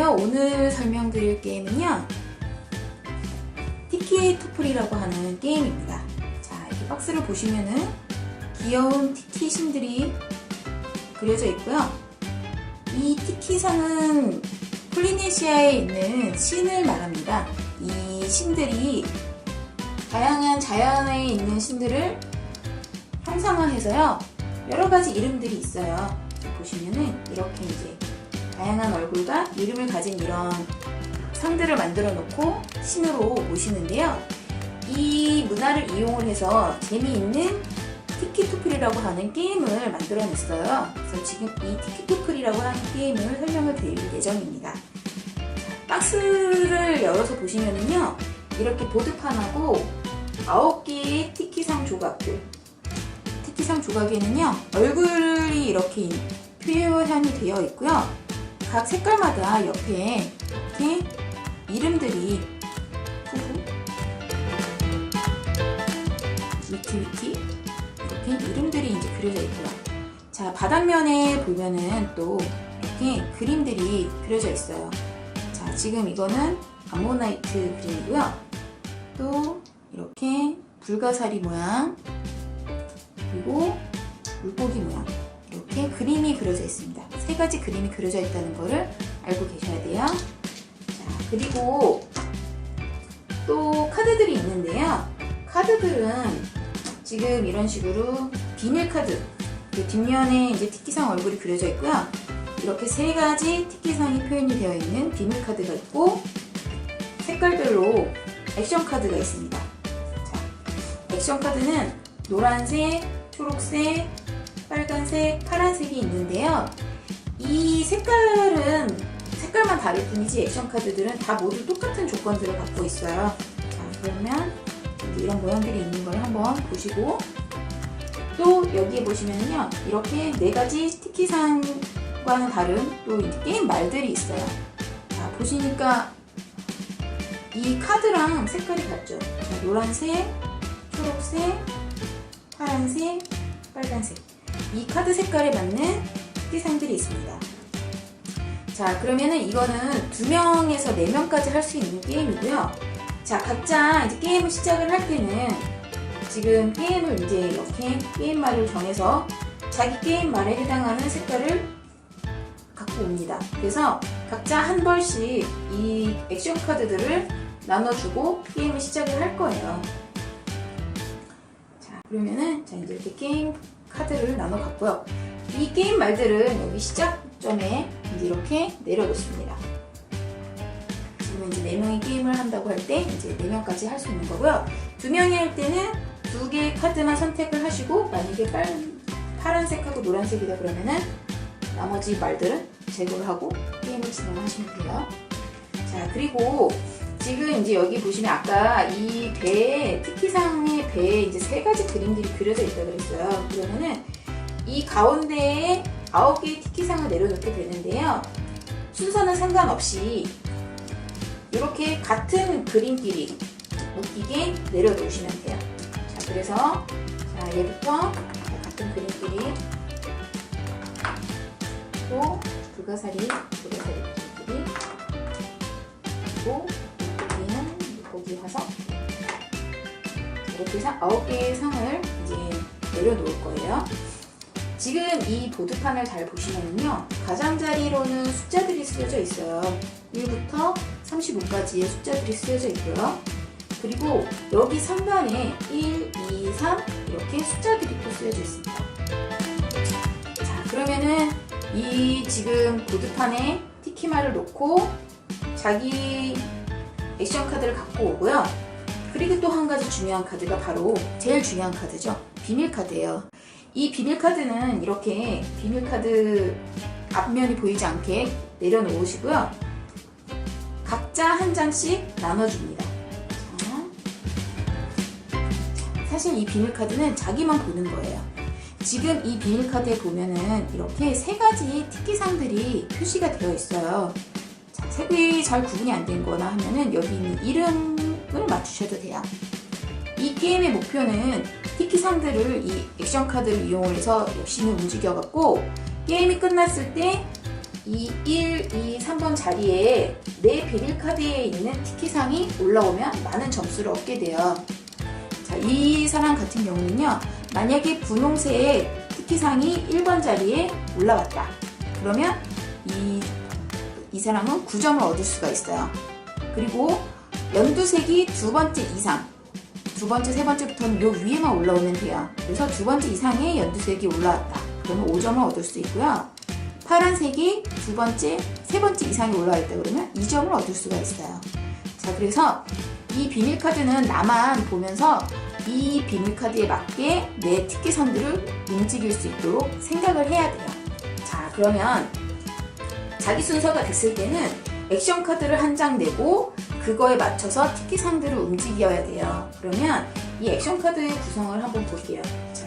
안녕하세요. 오늘 설명드릴 게임은요, 티키 토플이라고 하는 게임입니다. 자, 이렇게 박스를 보시면은 귀여운 티키 신들이 그려져 있고요. 이 티키상은 폴리네시아에 있는 신을 말합니다. 이 신들이 다양한 자연에 있는 신들을 형상화해서요, 여러 가지 이름들이 있어요. 보시면은 이렇게 이제 다양한 얼굴과 이름을 가진 이런 상들을 만들어 놓고 신으로 모시는데요. 이 문화를 이용을 해서 재미있는 티키토플이라고 하는 게임을 만들어 냈어요. 그래서 지금 이 티키토플이라고 하는 게임을 설명을 드릴 예정입니다. 박스를 열어서 보시면은요, 이렇게 보드판하고 9개의 티키상 조각들, 티키상 조각에는요 얼굴이 이렇게 표현이 되어 있고요. 각 색깔마다 옆에 이렇게 이름들이 후후, 위키 이렇게 이름들이 이제 그려져 있고요. 자, 바닥면에 보면은 또 이렇게 그림들이 그려져 있어요. 자, 지금 이거는 암모나이트 그림이고요. 또 이렇게 불가사리 모양, 그리고 물고기 모양, 이렇게 그림이 그려져 있습니다. 세 가지 그림이 그려져 있다는 거를 알고 계셔야 돼요. 자, 그리고 또 카드들이 있는데요. 카드들은 지금 이런 식으로 비닐 카드, 그 뒷면에 이제 티키상 얼굴이 그려져 있고요. 이렇게 세 가지 티키상이 표현이 되어 있는 비닐 카드가 있고, 색깔별로 액션 카드가 있습니다. 자, 액션 카드는 노란색, 초록색, 빨간색, 파란색이 있는데요. 이 색깔만 다를 뿐이지 액션 카드들은 다 모두 똑같은 조건들을 갖고 있어요. 자, 그러면 이런 모양들이 있는 걸 한번 보시고, 또 여기에 보시면요, 이렇게 네 가지 티키상과는 다른 또 게임 말들이 있어요. 자, 보시니까 이 카드랑 색깔이 같죠? 자, 노란색, 초록색, 파란색, 빨간색, 이 카드 색깔에 맞는 티키상들이 있습니다. 자, 그러면은 이거는 2명에서 4명까지 할 수 있는 게임이고요. 자, 각자 이제 게임을 시작을 할 때는 지금 게임을 이제 이렇게 게임말을 정해서 자기 게임말에 해당하는 색깔을 갖고 옵니다. 그래서 각자 한 벌씩 이 액션 카드들을 나눠주고 게임을 시작을 할 거예요. 자, 그러면은 자, 이제 이렇게 게임 카드를 나눠 갖고요. 이 게임 말들은 여기 시작점에 이제 이렇게 내려놓습니다. 지금 이제 4명이 게임을 한다고 할 때 이제 4명까지 할 수 있는 거고요. 2명이 할 때는 2개의 카드만 선택을 하시고, 만약에 파란색하고 노란색이다 그러면은 나머지 말들은 제거를 하고 게임을 진행하시면 돼요. 자, 그리고 지금 이제 여기 보시면 아까 이 배에, 티키상의 배에 이제 3가지 그림들이 그려져 있다 그랬어요. 그러면은 이 가운데에 9개의 티키상을 내려놓게 되는데요. 순서는 상관없이 이렇게 같은 그림끼리 묶이게 내려놓으시면 돼요. 자, 그래서 자, 얘부터 같은 그림끼리, 또 불가사리 그림끼리, 그리고 물고기 화석, 이렇게 9개의 상을 이제 내려놓을 거예요. 지금 이 보드판을 잘 보시면요, 가장자리로는 숫자들이 쓰여져 있어요. 1부터 35까지의 숫자들이 쓰여져 있고요. 그리고 여기 상단에 1, 2, 3 이렇게 숫자들이 또 쓰여져 있습니다. 자, 그러면은 이 지금 보드판에 티키말을 놓고 자기 액션 카드를 갖고 오고요. 그리고 또 한 가지 중요한 카드가 바로 제일 중요한 카드죠. 비밀 카드예요. 이 비밀 카드는 이렇게 비밀 카드 앞면이 보이지 않게 내려놓으시고요. 각자 한 장씩 나눠줍니다. 자, 사실 이 비밀 카드는 자기만 보는 거예요. 지금 이 비밀 카드에 보면은 이렇게 3가지 티키상들이 표시가 되어 있어요. 자, 색이 잘 구분이 안 된 거나 하면은 여기 있는 이름을 맞추셔도 돼요. 이 게임의 목표는 티키상들을 이 액션 카드를 이용해서 열심히 움직여갖고 게임이 끝났을 때 이 1, 2, 3번 자리에 내 비밀카드에 있는 티키상이 올라오면 많은 점수를 얻게 돼요. 자, 이 사람 같은 경우는요, 만약에 분홍색의 티키상이 1번 자리에 올라왔다. 그러면 이 사람은 9점을 얻을 수가 있어요. 그리고 연두색이 두 번째 이상, 두 번째, 세 번째부터는 요 위에만 올라오면 돼요. 그래서 두 번째 이상의 연두색이 올라왔다. 그러면 5점을 얻을 수 있고요. 파란색이 두 번째, 세 번째 이상이 올라와 있다 그러면 2점을 얻을 수가 있어요. 자, 그래서 이 비밀카드는 나만 보면서 이 비밀카드에 맞게 내 티켓선들을 움직일 수 있도록 생각을 해야 돼요. 자, 그러면 자기 순서가 됐을 때는 액션 카드를 한 장 내고 그거에 맞춰서 티켓상들을 움직여야 돼요. 그러면 이 액션 카드의 구성을 한번 볼게요. 자,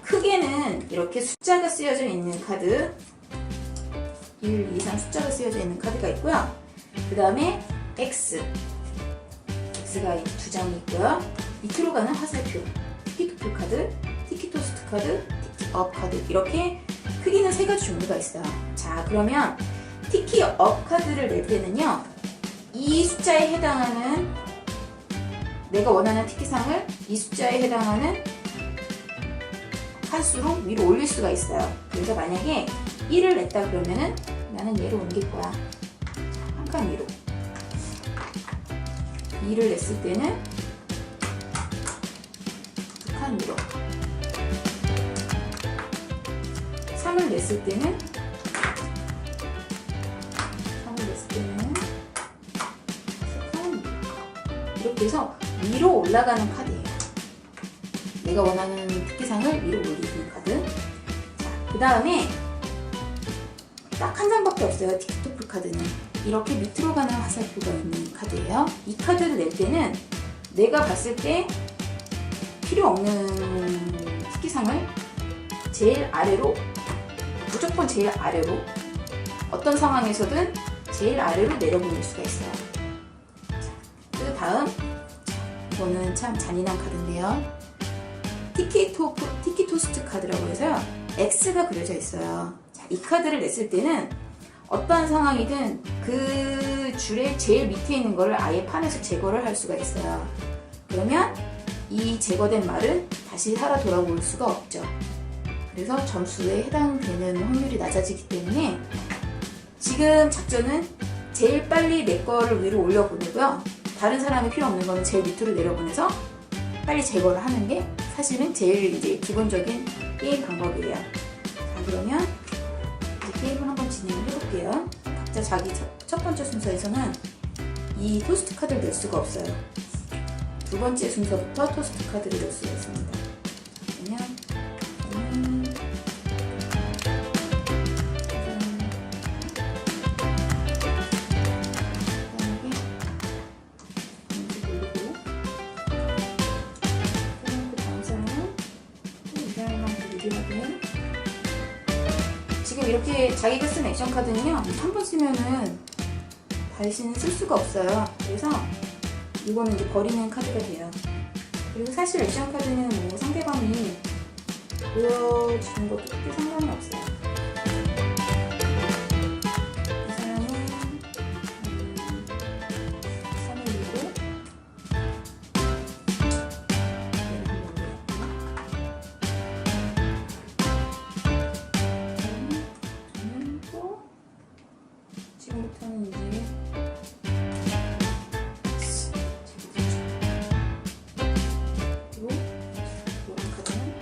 크게는 이렇게 숫자가 쓰여져 있는 카드 1, 2, 3 숫자가 쓰여져 있는 카드가 있고요. 그 다음에 X가 두 장이 있고요. 밑으로 가는 화살표, 티키토플 카드, 티키토스트 카드, 티키업 카드, 이렇게 크기는 세 가지 종류가 있어요. 자, 그러면 티키업 카드를 낼 때는요, 이 숫자에 해당하는, 내가 원하는 티키상을 이 숫자에 해당하는 칸수로 위로 올릴 수가 있어요. 그래서 만약에 1을 냈다 그러면은 나는 얘로 옮길 거야. 한 칸 위로. 2를 냈을 때는 두 칸 위로. 3을 냈을 때는 이렇게 해서 위로 올라가는 카드예요. 내가 원하는 특기상을 위로 올리는 카드. 자, 그 다음에 딱 한 장밖에 없어요. 티키토플 카드는 이렇게 밑으로 가는 화살표가 있는 카드예요. 이 카드를 낼 때는 내가 봤을 때 필요 없는 특기상을 제일 아래로, 무조건 제일 아래로, 어떤 상황에서든 제일 아래로 내려보낼 수가 있어요. 그 다음, 이거는 참 잔인한 카드인데요. 티키토스트 카드라고 해서요. X가 그려져 있어요. 자, 이 카드를 냈을 때는 어떠한 상황이든 그 줄의 제일 밑에 있는 거를 아예 판에서 제거를 할 수가 있어요. 그러면 이 제거된 말은 다시 살아 돌아올 수가 없죠. 그래서 점수에 해당되는 확률이 낮아지기 때문에 지금 작전은 제일 빨리 내 거를 위로 올려보내고요. 다른 사람이 필요 없는 거는 제일 밑으로 내려보내서 빨리 제거를 하는 게 사실은 제일 이제 기본적인 게임 방법이에요. 자, 그러면 이제 게임을 한번 진행을 해볼게요. 각자 자기 첫 번째 순서에서는 이 토스트 카드를 낼 수가 없어요. 두 번째 순서부터 토스트 카드를 낼 수가 있습니다. 그러면 지금 이렇게 자기가 쓴 액션 카드는요, 한 번 쓰면은 다시는 쓸 수가 없어요. 그래서 이거는 이제 버리는 카드가 돼요. 그리고 사실 액션 카드는 뭐 상대방이 보여주는 것도 크게 상관이 없어요. 이 사람은 3을 밀고 지금부터는 이제 그리고 노란 카드는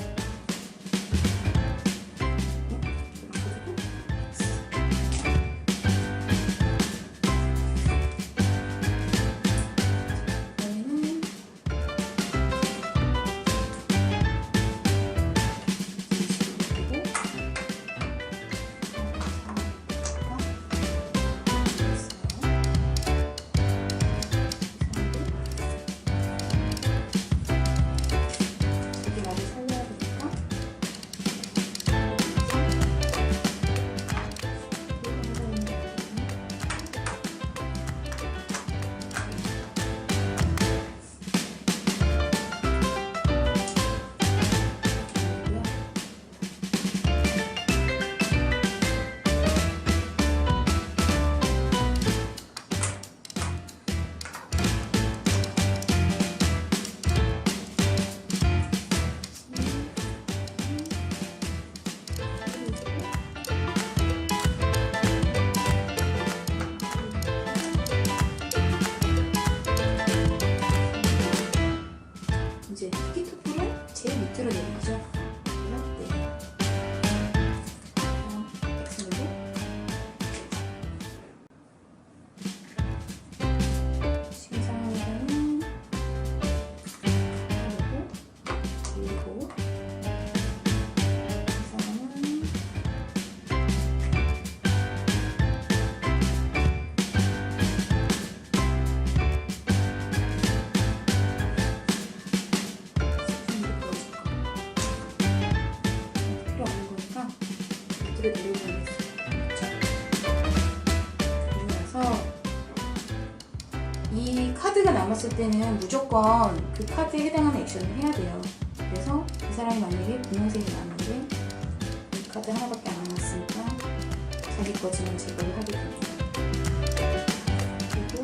엔터를 누르면 됐어요. 그래서 이 카드가 남았을 때는 무조건 그 카드에 해당하는 액션을 해야 돼요. 그래서 이 사람이 만약에 분홍색이 나왔는데 이 카드 하나밖에 안 남았으니까 자기 거지만 제거를 하게 됩니다. 그리고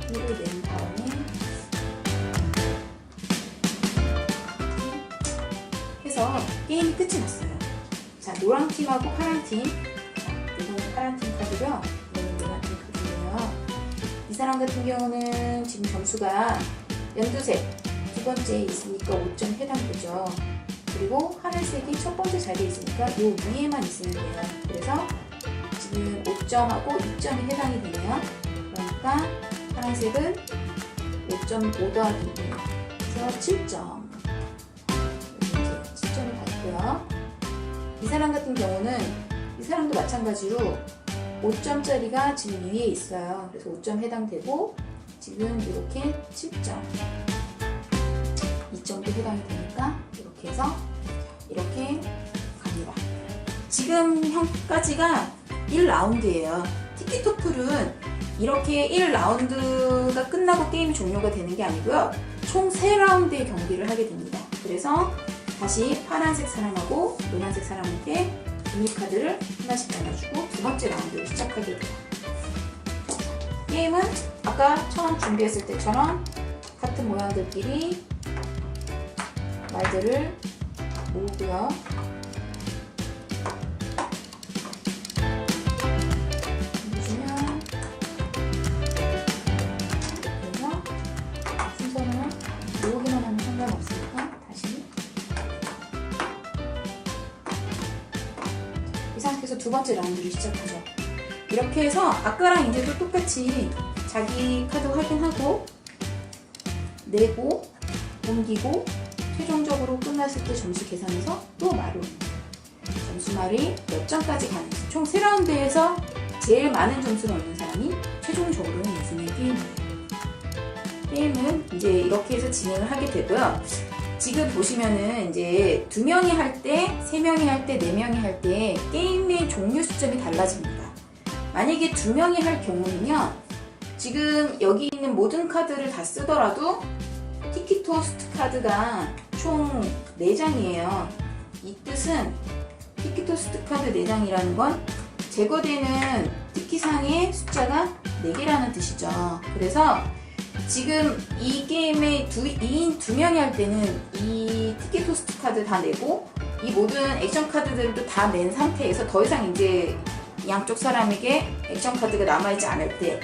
이를 낸 다음에 해서 게임이 끝이 났어요. 자, 노랑 팀하고 파란 팀. 이거는 파란 팀 카드고요. 이거는 노란 팀 카드예요. 이 사람 같은 경우는 지금 점수가 연두색 두 번째에 있으니까 5점 해당되죠. 그리고 하늘색이 첫 번째 자리에 있으니까 이 위에만 있으면 돼요. 그래서 지금 5점하고 2점이 해당이 되네요. 그러니까 파란색은 5.5 더하기 2, 그래서 7점. 이렇게 7점이 받고요. 이 사람 같은 경우는 이 사람도 마찬가지로 5점짜리가 지금 위에 있어요. 그래서 5점 해당되고 지금 이렇게 7점, 2점도 해당이 되니까 이렇게 해서 이렇게 갑니다. 지금 형까지가 1라운드예요. 티키토플은 이렇게 1라운드가 끝나고 게임이 종료가 되는 게 아니고요. 총 3라운드의 경기를 하게 됩니다. 그래서 다시 파란색 사람하고 노란색 사람한테 비밀카드를 하나씩 나눠주고 두 번째 라운드를 시작하게 돼요. 게임은 아까 처음 준비했을 때처럼 같은 모양들끼리 말들을 모으고요. 보시면 이렇게 해서 순서는 모으기만 하면 상관없으니까 다시 이 상태에서 두 번째 라운드를 시작하죠. 이렇게 해서 아까랑 이제 또 똑같이 자기 카드 확인하고 내고 옮기고 최종적으로 끝났을 때 점수 계산해서 또 말을 점수 말이 몇 점까지 가는지 총 3라운드에서 제일 많은 점수를 얻는 사람이 최종적으로는 우승의 게임이에요. 게임은 이제 이렇게 해서 진행을 하게 되고요. 지금 보시면은 이제 2명이 할 때, 3명이 할 때, 4명이 할 때 게임의 종료 시점이 달라집니다. 만약에 2명이 할 경우는요, 지금 여기 있는 모든 카드를 다 쓰더라도 티키토스트 카드가 총 4장이에요. 이 뜻은 티키토스트 카드 4장이라는 건 제거되는 티키상의 숫자가 4개라는 뜻이죠. 그래서 지금 이 게임에 2인 2명이 할 때는 이 티키토스트 카드 다 내고 이 모든 액션 카드들도 다 낸 상태에서 더 이상 이제 양쪽 사람에게 액션 카드가 남아있지 않을 때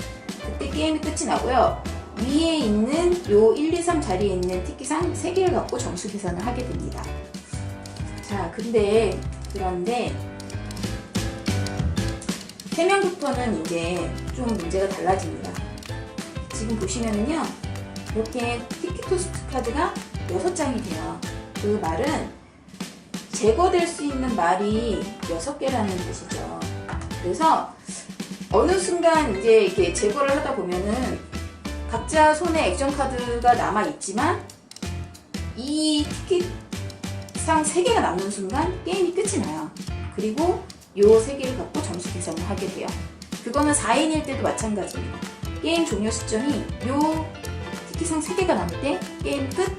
그때 게임이 끝이 나고요. 위에 있는 요 1, 2, 3 자리에 있는 티키상 3개를 갖고 점수 계산을 하게 됩니다. 자, 그런데 3명부터는 이제 좀 문제가 달라집니다. 지금 보시면은요, 이렇게 티키토스트 카드가 6장이 돼요. 그 말은 제거될 수 있는 말이 6개라는 뜻이죠. 그래서 어느 순간 이제 이렇게 제거를 하다 보면은 각자 손에 액션 카드가 남아있지만 이 티켓상 3개가 남는 순간 게임이 끝이 나요. 그리고 요 3개를 갖고 점수 계산을 하게 돼요. 그거는 4인일 때도 마찬가지입니다. 게임 종료 시점이 요 티켓상 3개가 남을 때 게임 끝,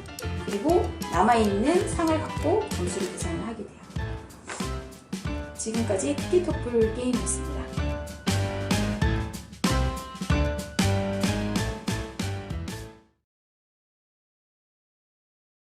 그리고 남아있는 상을 갖고 점수를 계산을 하게 돼요. 지금까지 티키토플 게임이었습니다.